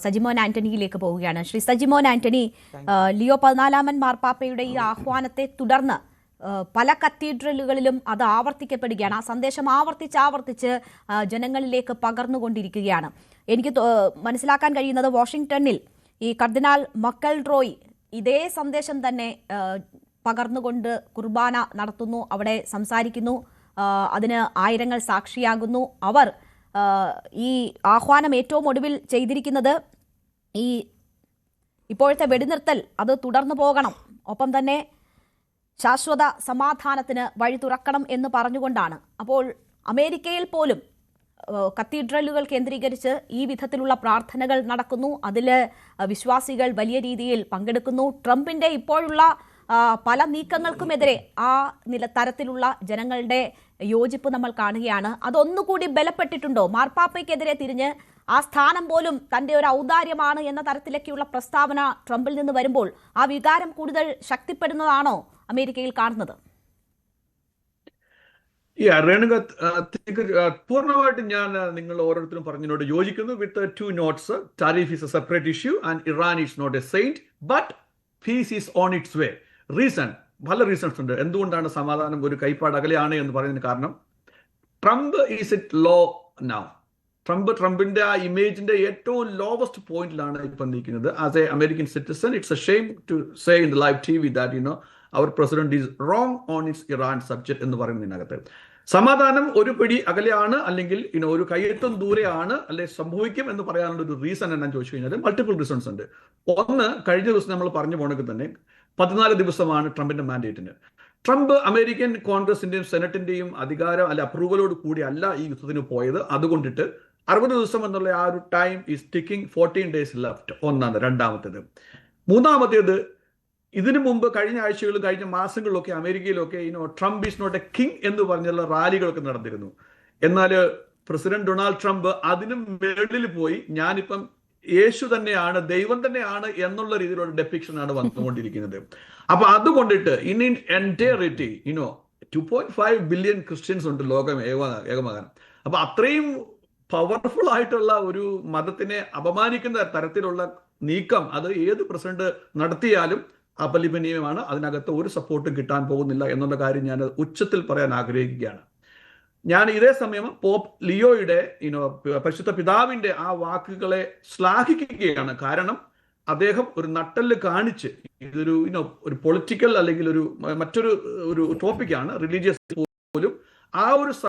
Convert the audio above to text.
സജിമോൻ ആന്റണിയിലേക്ക് പോവുകയാണ്. ശ്രീ സജിമോൻ ആന്റണി, ലിയോ 14 മാർപ്പാപ്പയുടെ ഈ ആഹ്വാനത്തെ തുടർന്ന് പല കത്തീഡ്രലുകളിലും അത് ആവർത്തിക്കപ്പെടുകയാണ്. ആ സന്ദേശം ആവർത്തിച്ച് ജനങ്ങളിലേക്ക് പകർന്നുകൊണ്ടിരിക്കുകയാണ്. എനിക്ക് മനസ്സിലാക്കാൻ കഴിയുന്നത് വാഷിംഗ്ടണിൽ ഈ കർദിനാൾ മക്കൽറോയ് ഇതേ സന്ദേശം തന്നെ പകർന്നുകൊണ്ട് കുർബാന നടത്തുന്നു, അവിടെ സംസാരിക്കുന്നു, അതിന് ആയിരങ്ങൾ സാക്ഷിയാകുന്നു. അവർ ഈ ആഹ്വാനം ഏറ്റവും ഒടുവിൽ ചെയ്തിരിക്കുന്നത് ഈ ഇപ്പോഴത്തെ വെടിനിർത്തൽ അത് തുടർന്നു പോകണം, ഒപ്പം തന്നെ ശാശ്വത സമാധാനത്തിന് വഴി തുറക്കണം എന്ന് പറഞ്ഞുകൊണ്ടാണ്. അപ്പോൾ അമേരിക്കയിൽ പോലും കത്തീഡ്രലുകൾ കേന്ദ്രീകരിച്ച് ഈ വിധത്തിലുള്ള പ്രാർത്ഥനകൾ നടക്കുന്നു, അതിൽ വിശ്വാസികൾ വലിയ രീതിയിൽ പങ്കെടുക്കുന്നു. ട്രംപിന്റെ ഇപ്പോഴുള്ള പല നീക്കങ്ങൾക്കുമെതിരെ ആ തരത്തിലുള്ള ജനങ്ങളുടെ യോജിപ്പ് നമ്മൾ കാണുകയാണ്. അതൊന്നുകൂടി ബലപ്പെട്ടിട്ടുണ്ടോ? മാർപ്പാപ്പയ്ക്കെതിരെ തിരിഞ്ഞ് ആ സ്ഥാനം പോലും തന്റെ ഒരു ഔദാര്യമാണ് എന്ന തരത്തിലേക്കുള്ള പ്രസ്താവന ട്രംപിൽ നിന്ന് വരുമ്പോൾ ആ വികാരം കൂടുതൽ ശക്തിപ്പെടുന്നതാണോ അമേരിക്കയിൽ കാണുന്നത്? പൂർണ്ണമായിട്ടും ഞാൻ നിങ്ങൾ ഓരോരുത്തരും പറഞ്ഞതിനോട് യോജിക്കുന്നു. With 2 notes. Tariff is a separate issue and Iran is not a saint, but peace is on its way. Reason, പല റീസൺസ് ഉണ്ട് എന്തുകൊണ്ടാണ് സമാധാനം ഒരു കൈപ്പാട് അകലെയാണ് എന്ന് പറയുന്നതിന് കാരണം. Trump is it low now. ട്രംപിന്റെ ആ ഇമേജിന്റെ ഏറ്റവും ലോവസ്റ്റ് പോയിന്റിലാണ് ഇപ്പം നിൽക്കുന്നത്. As a American citizen, it's a shame to say in the live TV that our president is wrong on its Iran subject എന്ന് പറയുന്നതിനകത്ത്. സമാധാനം ഒരു പിടി അകലെയാണ്, അല്ലെങ്കിൽ ഒരു കയ്യെത്തും ദൂരെയാണ്, അല്ലെ സംഭവിക്കും എന്ന് പറയാനുള്ള ഒരു റീസൺ എന്നാന്ന് ചോദിച്ചു കഴിഞ്ഞാൽ മൾട്ടിപ്പിൾ റീസൺസ് ഉണ്ട്. ഒന്ന്, കഴിഞ്ഞ ദിവസം നമ്മൾ പറഞ്ഞു പോണെങ്കിൽ തന്നെ 14 ദിവസമാണ് ട്രംപിന്റെ മാൻഡേറ്റിന്. ട്രംപ് അമേരിക്കൻ കോൺഗ്രസിന്റെയും സെനറ്റിന്റെയും അധികാരം അപ്രൂവലോട് കൂടി അല്ല ഈ യുദ്ധത്തിന് പോയത്. അതുകൊണ്ടിട്ട് 60 ദിവസം എന്നുള്ള ആ ഒരു time is ticking. 14 days left. ഒന്നാണ്. രണ്ടാമത്തേത്. മൂന്നാമത്തേത്, ഇതിനു മുമ്പ് കഴിഞ്ഞ ആഴ്ചകളിലും കഴിഞ്ഞ മാസങ്ങളിലൊക്കെ അമേരിക്കയിലൊക്കെ Trump is not a king എന്ന് പറഞ്ഞുള്ള റാലികളൊക്കെ നടന്നിരുന്നു. എന്നാൽ പ്രസിഡന്റ് ഡൊണാൾഡ് ട്രംപ് അതിനും മേളിൽ പോയി ഞാനിപ്പം യേശു തന്നെയാണ്, ദൈവം തന്നെയാണ് എന്നുള്ള രീതിയിലുള്ള ഡെപ്പിക്ഷനാണ് വന്നുകൊണ്ടിരിക്കുന്നത്. അപ്പൊ അതുകൊണ്ടിട്ട് ഇൻ എൻറ്റയറിറ്റി 2.5 ബില്യൺ ക്രിസ്ത്യൻസ് ഉണ്ട് ലോകം ഏകമാകാൻ. അപ്പൊ അത്രയും പവർഫുൾ ആയിട്ടുള്ള ഒരു മതത്തിനെ അപമാനിക്കുന്ന തരത്തിലുള്ള നീക്കം അത് ഏത് പ്രസിഡന്റ് നടത്തിയാലും അപലപനീയമാണ്. അതിനകത്ത് ഒരു സപ്പോർട്ടും കിട്ടാൻ പോകുന്നില്ല എന്നുള്ള കാര്യം ഞാൻ ഉച്ചത്തിൽ പറയാൻ ആഗ്രഹിക്കുകയാണ്. ഞാൻ ഇതേ സമയം പോപ്പ് ലിയോയുടെ പരിശുദ്ധ പിതാവിന്റെ ആ വാക്കുകളെ ശ്ലാഘിക്കുകയാണ്. കാരണം അദ്ദേഹം ഒരു നട്ടെല്ല് കാണിച്ച് ഇതൊരു ഒരു പൊളിറ്റിക്കൽ അല്ലെങ്കിൽ ഒരു മറ്റൊരു ടോപ്പിക്കാണ്, റിലീജിയസ് പോലും ആ ഒരു